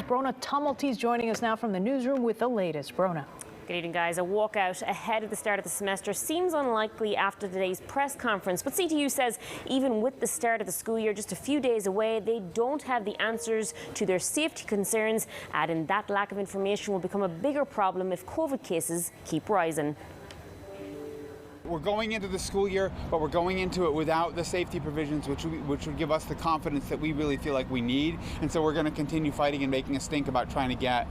Brona Tumulty is joining us now from the newsroom with the latest. Brona. Good evening, guys. A walkout ahead of the start of the semester seems unlikely after today's press conference, but CTU says even with the start of the school year just a few days away, they don't have the answers to their safety concerns, adding that lack of information will become a bigger problem if COVID cases keep rising. We're going into the school year, but we're going into it without the safety provisions, which would give us the confidence that we really feel like we need. And so we're going to continue fighting and making a stink about trying to get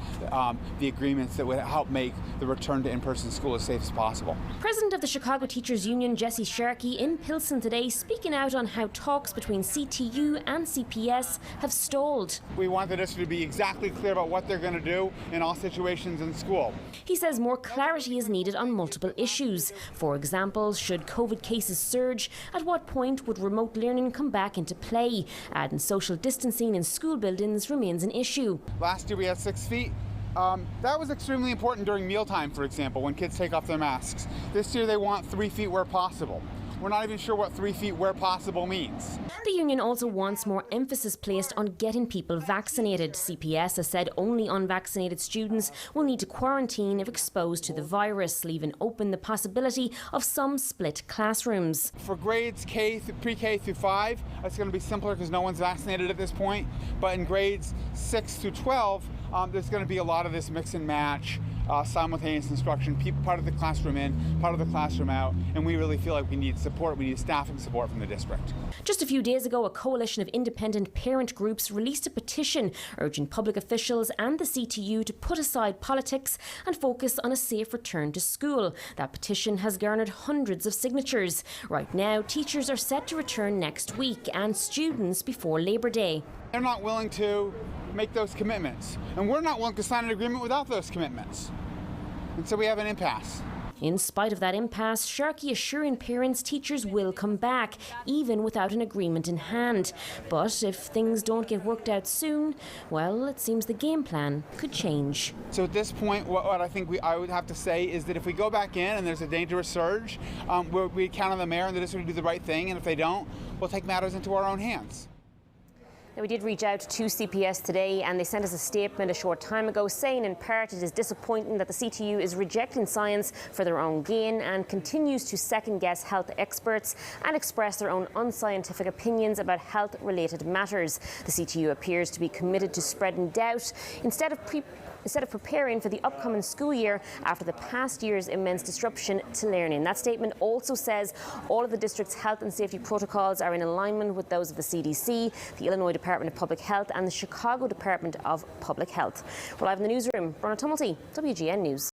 the agreements that would help make the return to in-person school as safe as possible. President of the Chicago Teachers Union, Jesse Sharkey, in Pilsen today, speaking out on how talks between CTU and CPS have stalled. We want the district to be exactly clear about what they're going to do in all situations in school. He says more clarity is needed on multiple issues. For example, should COVID cases surge, at what point would remote learning come back into play? Adding social distancing in school buildings remains an issue. Last year we had 6 feet. That was extremely important during mealtime, for example, when kids take off their masks. This year they want 3 feet where possible. We're not even sure what 3 feet where possible means. The union also wants more emphasis placed on getting people vaccinated. CPS has said only unvaccinated students will need to quarantine if exposed to the virus, leaving open the possibility of some split classrooms. For grades pre-K through 5, it's going to be simpler because no one's vaccinated at this point. But in grades 6 through 12, there's going to be a lot of this mix and match. Simultaneous instruction, part of the classroom in, part of the classroom out, and we really feel like we need support, we need staffing support from the district. Just a few days ago, a coalition of independent parent groups released a petition urging public officials and the CTU to put aside politics and focus on a safe return to school. That petition has garnered hundreds of signatures. Right now, teachers are set to return next week and students before Labor Day. They're not willing to make those commitments, and we're not willing to sign an agreement without those commitments. And so we have an impasse. In spite of that impasse, Sharkey assuring parents teachers will come back, even without an agreement in hand. But if things don't get worked out soon, well, it seems the game plan could change. So at this point, what I think I would have to say is that if we go back in and there's a dangerous surge, we count on the mayor and the district to do the right thing, and if they don't, we'll take matters into our own hands. Now, we did reach out to CPS today and they sent us a statement a short time ago saying in part it is disappointing that the CTU is rejecting science for their own gain and continues to second-guess health experts and express their own unscientific opinions about health-related matters. The CTU appears to be committed to spreading doubt instead of preparing for the upcoming school year after the past year's immense disruption to learning. That statement also says all of the district's health and safety protocols are in alignment with those of the CDC, the Illinois Department of Public Health and the Chicago Department of Public Health. We're live in the newsroom. Brona Tumulty, WGN News.